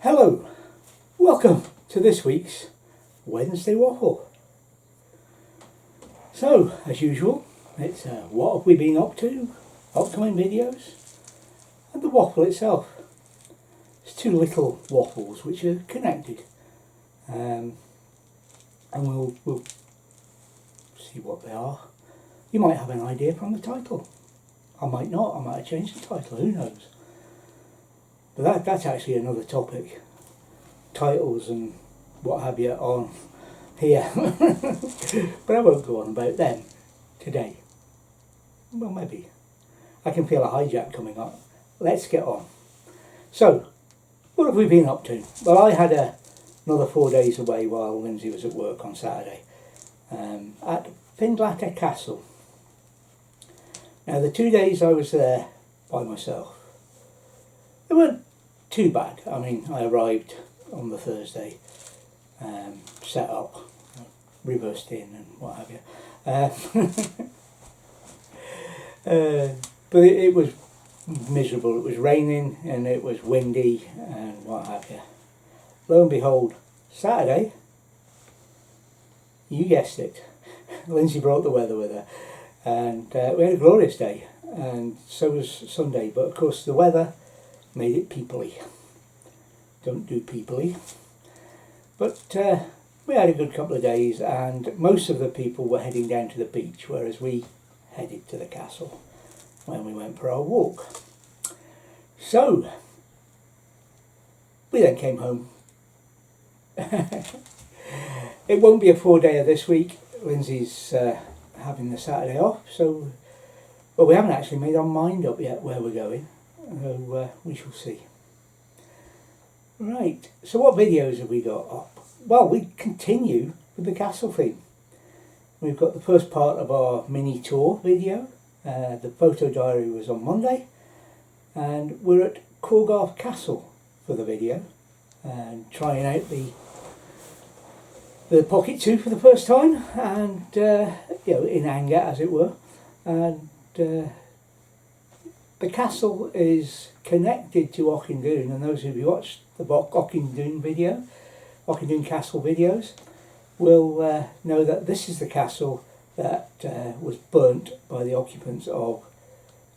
Hello, welcome to this week's Wednesday Waffle. So, as usual, it's what have we been up to, upcoming videos, and the waffle itself. It's two little waffles which are connected, and we'll see what they are. You might have an idea from the title. I might not, I might have changed the title, who knows. But that's actually another topic. Titles and what have you on here. But I won't go on about them today. Well, maybe. I can feel a hijack coming up. Let's get on. So, what have we been up to? Well, I had another 4 days away while Lindsay was at work on Saturday at Findlater Castle. Now, the 2 days I was there by myself, they weren't too bad. I mean, I arrived on the Thursday, set up, reversed in and what have you. But it was miserable. It was raining and it was windy and what have you. Lo and behold, Saturday, you guessed it, Lindsay brought the weather with her, and we had a glorious day, and so was Sunday. But of course the weather made it peoply. Don't do peoply. But we had a good couple of days, and most of the people were heading down to the beach, whereas we headed to the castle when we went for our walk. So we then came home. It won't be a 4-dayer this week. Lindsay's having the Saturday off, so well, we haven't actually made our mind up yet where we're going, so we shall see. Right, so what videos have we got up? Well, we continue with the castle theme. We've got the first part of our mini tour video. The photo diary was on Monday, and we're at CORGARFF Castle for the video and trying out the pocket 2 for the first time, and you know, in anger as it were. And the castle is connected to Auchindoun, and those of you who watched the Auchindoun Castle videos will know that this is the castle that was burnt by the occupants of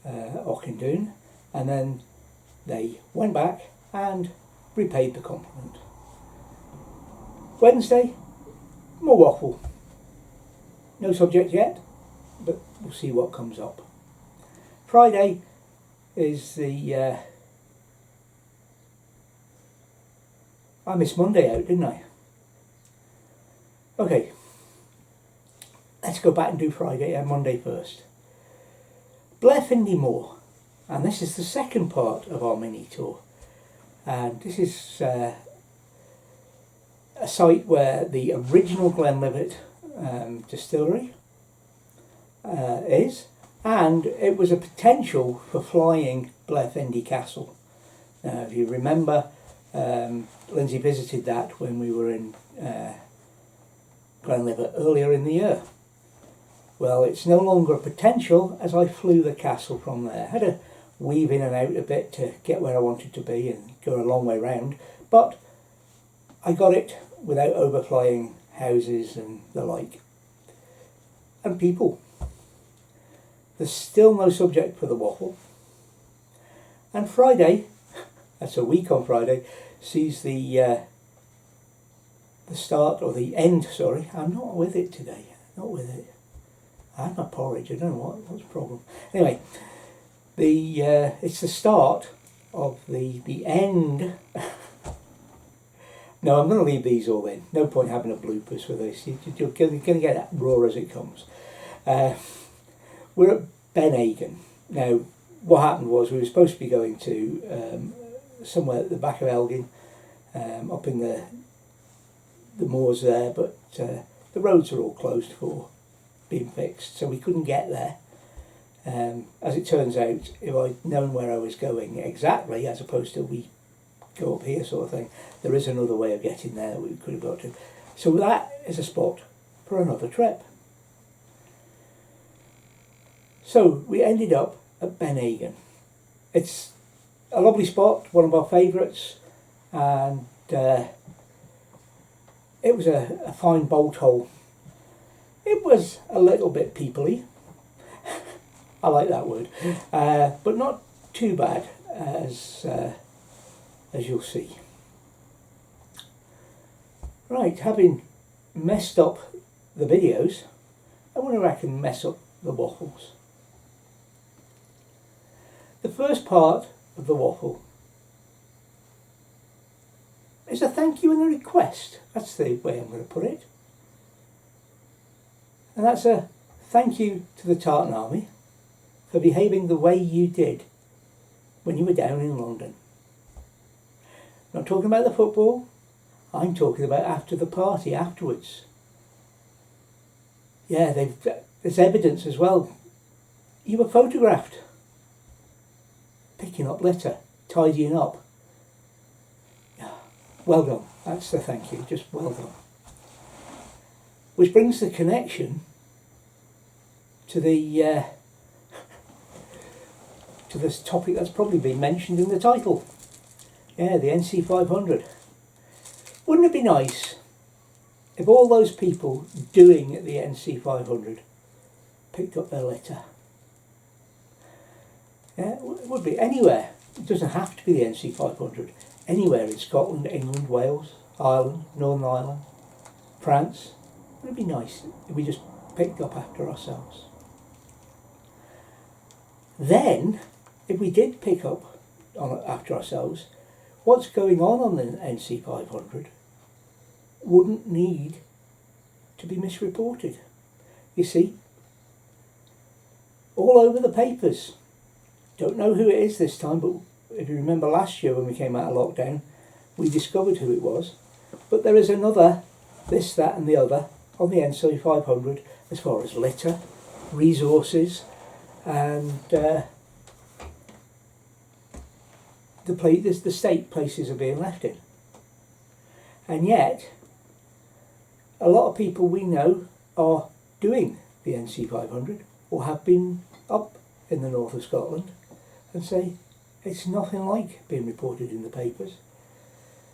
Auchindoun, and then they went back and repaid the compliment. Wednesday, more waffle. No subject yet, but we'll see what comes up. Friday is the I missed Monday out, didn't I? Okay, let's go back and do Friday and Monday first. Blairfindy MOOR, and this is the second part of our mini tour, and this is a site where the original Glenlivet distillery is, and it was a potential for flying Blairfindy Castle. Now, if you remember, Lindsay visited that when we were in Glenlivet earlier in the year. Well, it's no longer a potential, as I flew the castle from there. I had to weave in and out a bit to get where I wanted to be and go a long way round, but I got it without overflying houses and the like. And people. There's still no subject for the waffle. And Friday, that's a week on Friday, sees the start, or the end, sorry. I'm not with it today, not with it. I had my porridge, I don't know what's the problem. Anyway, it's the start of the end. No, I'm going to leave these all in. No point having a bloopers for this. You're going to get that raw as it comes. We're at Ben Aigan. Now, what happened was we were supposed to be going to somewhere at the back of Elgin, up in the moors there, but the roads are all closed for being fixed, so we couldn't get there. As it turns out, if I'd known where I was going exactly, as opposed to we go up here sort of thing, there is another way of getting there that we could have got to. So that is a spot for another trip. So we ended up at Ben Aigan. It's a lovely spot, one of our favourites, and it was a fine bolt hole. It was a little bit peoply. I like that word, but not too bad as you'll see. Right, having messed up the videos, I wonder if I can mess up the waffles. The first part of the waffle is a thank you and a request. That's the way I'm going to put it. And that's a thank you to the Tartan Army for behaving the way you did when you were down in London. Not talking about the football, I'm talking about after the party, afterwards. Yeah, there's evidence as well. You were photographed picking up litter, tidying up. Well done. That's the thank you. Just well done. Which brings the connection to the to this topic that's probably been mentioned in the title. Yeah, the NC500. Wouldn't it be nice if all those people doing the NC500 picked up their litter? Yeah, it would be anywhere. It doesn't have to be the NC500. Anywhere in Scotland, England, Wales, Ireland, Northern Ireland, France. Wouldn't it be nice if we just picked up after ourselves? Then, if we did pick up after ourselves, what's going on the NC500 wouldn't need to be misreported. You see, all over the papers. Don't know who it is this time, but if you remember last year when we came out of lockdown, we discovered who it was. But there is another, this, that and the other, on the NC500 as far as litter, resources, and the state places are being left in. And yet, a lot of people we know are doing the NC500 or have been up in the north of Scotland and say it's nothing like being reported in the papers.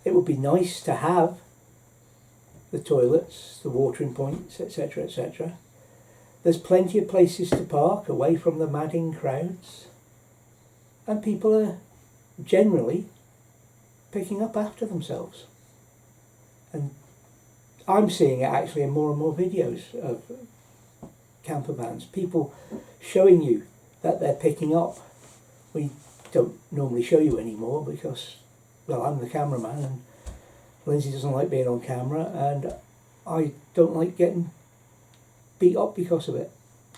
It would be nice to have the toilets, the watering points, etc., etc. There's plenty of places to park away from the madding crowds, and people are generally picking up after themselves. And I'm seeing it actually in more and more videos of camper vans, people showing you that they're picking up. We don't normally show you anymore because, well, I'm the cameraman and Lindsay doesn't like being on camera and I don't like getting beat up because of it.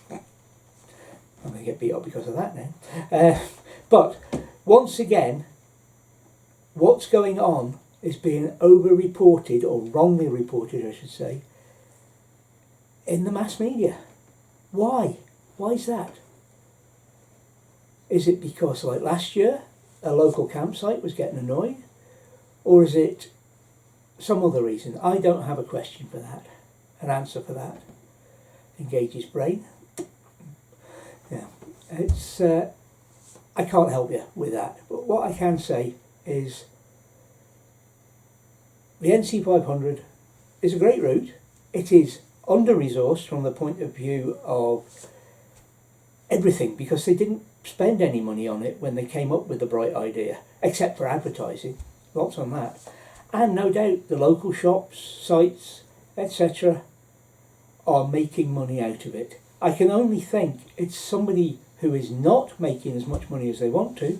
I'm going to get beat up because of that now. But once again, what's going on is being over-reported, or wrongly reported I should say, in the mass media. Why? Why is that? Is it because, like last year, a local campsite was getting annoyed? Or is it some other reason? I don't have a question for that, an answer for that. Engage his brain. Yeah, it's I can't help you with that. But what I can say is the NC500 is a great route. It is under-resourced from the point of view of everything because they didn't spend any money on it when they came up with the bright idea, except for advertising, lots on that. And no doubt the local shops, sites, etc. are making money out of it. I can only think it's somebody who is not making as much money as they want to,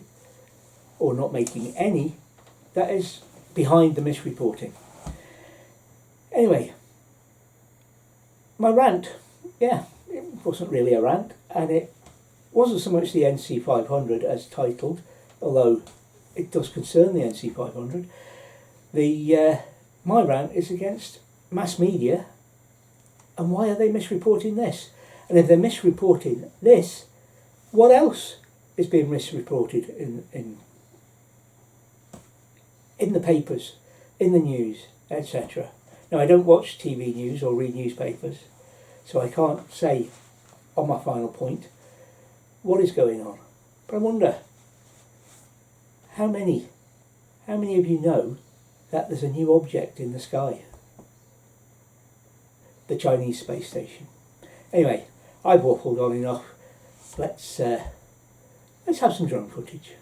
or not making any, that is behind the misreporting. Anyway, my rant, yeah, it wasn't really a rant, and it wasn't so much the NC500 as titled, although it does concern the NC500. My rant is against mass media, and why are they misreporting this? And if they're misreporting this, what else is being misreported in the papers, in the news, etc. Now, I don't watch TV news or read newspapers, so I can't say on my final point what is going on. But I wonder, how many of you know that there's a new object in the sky. The Chinese space station. Anyway, I've waffled on enough. Let's have some drone footage.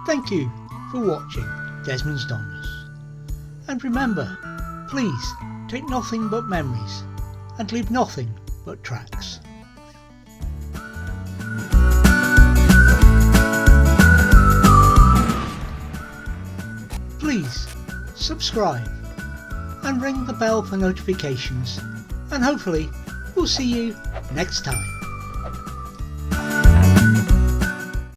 Thank you for watching Desmond's Donders. And remember, please take nothing but memories and leave nothing but tracks. Please subscribe and ring the bell for notifications, and hopefully we'll see you next time.